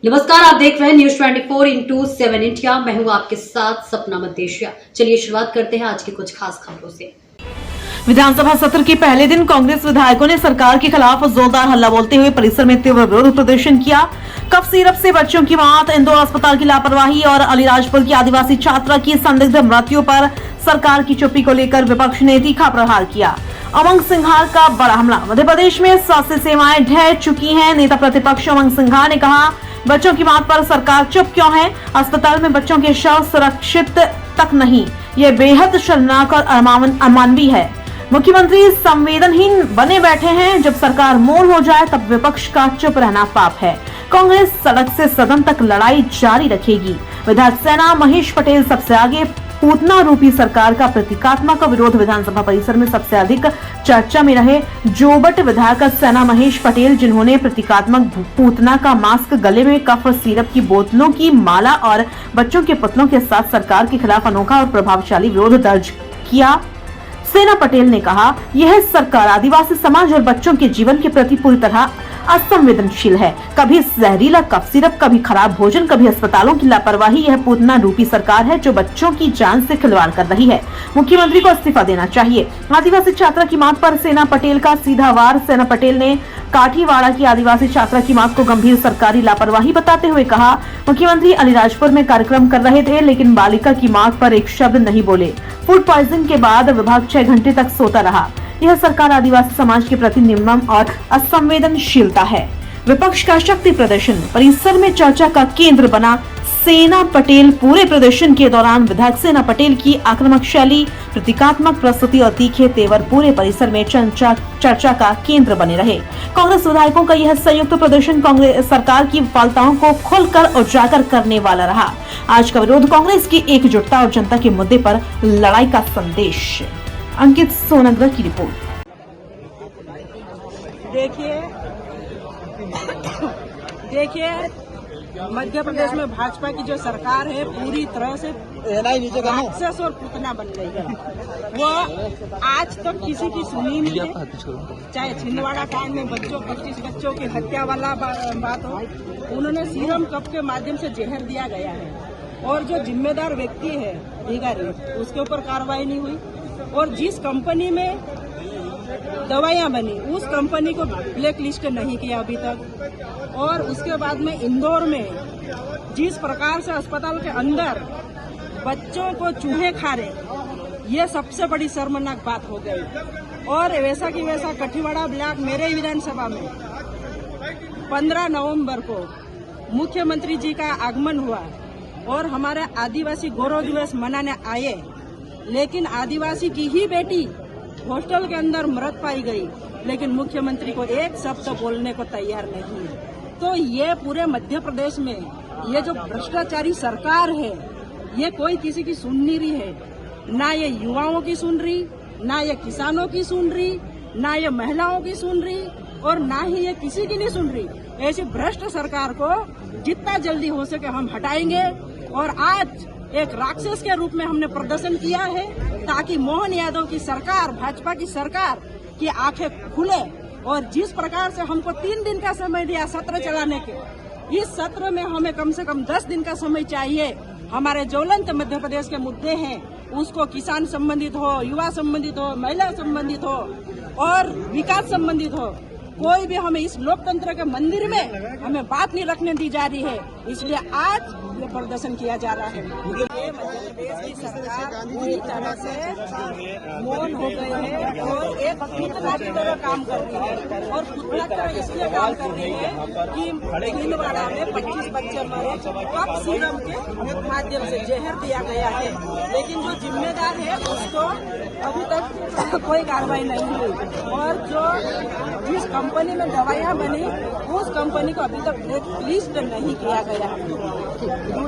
नमस्कार, आप देख रहे हैं न्यूज 24/7 इंडिया। मैं हूं आपके साथ सपना मदेशिया। चलिए शुरुआत करते हैं आज की कुछ खास खबरों से। विधानसभा सत्र के पहले दिन कांग्रेस विधायकों ने सरकार के खिलाफ जोरदार हल्ला बोलते हुए परिसर में तीव्र विरोध प्रदर्शन किया। कफ सिरप से बच्चों की मौत, इंदौर अस्पताल की लापरवाही और अलीराजपुर की आदिवासी छात्रा की संदिग्ध मृत्यु पर सरकार की चुप्पी को लेकर विपक्ष ने तीखा प्रहार किया। उमंग सिंघार का बड़ा हमला। मध्य प्रदेश में स्वास्थ्य सेवाएं ढह चुकी हैं। नेता प्रतिपक्ष उमंग सिंघार ने कहा, बच्चों की मौत पर सरकार चुप क्यों है? अस्पताल में बच्चों के शव सुरक्षित तक नहीं, ये बेहद शर्मनाक और अमानवीय है। मुख्यमंत्री संवेदनहीन बने बैठे हैं। जब सरकार मौन हो जाए तब विपक्ष का चुप रहना पाप है। कांग्रेस सड़क से सदन तक लड़ाई जारी रखेगी। विधायक सेना महेश पटेल सबसे आगे। पूतना रूपी सरकार का प्रतीकात्मक विरोध। विधानसभा परिसर में सबसे अधिक चर्चा में रहे जोबट विधायक सेना महेश पटेल, जिन्होंने प्रतीकात्मक पूतना का मास्क, गले में कफ सिरप की बोतलों की माला और बच्चों के पुतलों के साथ सरकार के खिलाफ अनोखा और प्रभावशाली विरोध दर्ज किया। सेना पटेल ने कहा, यह सरकार आदिवासी समाज और बच्चों के जीवन के प्रति पूरी तरह असंवेदनशील है। कभी जहरीला कफ सिरप, कभी खराब भोजन, कभी अस्पतालों की लापरवाही। यह पूतना रूपी सरकार है जो बच्चों की जान से खिलवाड़ कर रही है। मुख्यमंत्री को इस्तीफा देना चाहिए। आदिवासी छात्रा की मौत पर सेना पटेल का सीधा वार। सेना पटेल ने काठीवाड़ा की आदिवासी छात्रा की मौत को गंभीर सरकारी लापरवाही बताते हुए कहा, मुख्यमंत्री अलीराजपुर में कार्यक्रम कर रहे थे लेकिन बालिका की मौत पर एक शब्द नहीं बोले। फूड पॉइजनिंग के बाद विभाग 6 घंटे तक सोता रहा। यह सरकार आदिवासी समाज के प्रति निर्मम और असंवेदनशीलता है। विपक्ष का शक्ति प्रदर्शन परिसर में चर्चा का केंद्र बना। सेना पटेल पूरे प्रदर्शन के दौरान विधायक सेना पटेल की आक्रामक शैली, प्रतीकात्मक प्रस्तुति और तीखे तेवर पूरे परिसर में चर्चा का केंद्र बने रहे। कांग्रेस विधायकों का यह संयुक्त प्रदर्शन कांग्रेस सरकार की विफलताओं को खुलकर उजागर करने वाला रहा। आज का विरोध कांग्रेस की एकजुटता और जनता के मुद्दे पर लड़ाई का संदेश। अंकित सोनग्रा की रिपोर्ट। देखिए मध्य प्रदेश में भाजपा की जो सरकार है पूरी तरह से राक्षस और पुतना बन गई है। वो आज तक किसी की सुनी नहीं है। चाहे छिंदवाड़ा कांड में 25 बच्चों की हत्या वाला बात हो, उन्होंने सीरम कप के माध्यम से जहर दिया गया है और जो जिम्मेदार व्यक्ति है अधिकारी, उसके ऊपर कार्रवाई नहीं हुई। और जिस कंपनी में दवाइयां बनी उस कंपनी को ब्लैक लिस्ट नहीं किया अभी तक। और उसके बाद में इंदौर में जिस प्रकार से अस्पताल के अंदर बच्चों को चूहे खा रहे, ये सबसे बड़ी शर्मनाक बात हो गई। और वैसा की वैसा काठीवाड़ा ब्लॉक मेरे विधानसभा में 15 नवंबर को मुख्यमंत्री जी का आगमन हुआ और हमारे आदिवासी गौरव दिवस मनाने आए, लेकिन आदिवासी की ही बेटी हॉस्टल के अंदर मृत पाई गई, लेकिन मुख्यमंत्री को एक शब्द बोलने को तैयार नहीं है। तो ये पूरे मध्य प्रदेश में ये जो भ्रष्टाचारी सरकार है, ये कोई किसी की सुन नहीं रही है। ना ये युवाओं की सुन रही, ना ये किसानों की सुन रही, ना ये महिलाओं की सुन रही और ना ही ये किसी की नहीं सुन रही। ऐसी भ्रष्ट सरकार को जितना जल्दी हो सके हम हटाएंगे। और आज एक राक्षस के रूप में हमने प्रदर्शन किया है ताकि मोहन यादव की सरकार, भाजपा की सरकार की आंखें खुले। और जिस प्रकार से हमको 3 दिन का समय दिया सत्र चलाने के, इस सत्र में हमें कम से कम 10 दिन का समय चाहिए। हमारे ज्वलंत मध्य प्रदेश के मुद्दे हैं, उसको किसान संबंधित हो, युवा संबंधित हो, महिला संबंधित हो और विकास संबंधित हो, कोई भी हमें इस लोकतंत्र के मंदिर में हमें बात नहीं रखने दी जा रही है। इसलिए आज ये प्रदर्शन किया जा रहा है। ये मध्य प्रदेश की सरकार पूरी तरह से मौन हो गई है और एक पुतना की तरह काम कर रही है। और पुतना की तरह इसलिए काम कर रही है कि छिंदवाड़ा में 25 बच्चे मरे, कप सीरम के माध्यम से जहर दिया गया है, लेकिन जो जिम्मेदार है उसको अभी तक कोई कार्रवाई नहीं हुई। और जो जिस कंपनी में दवाइयां बनी उस कंपनी को अभी तक ब्लैक लिस्ट नहीं किया गया है।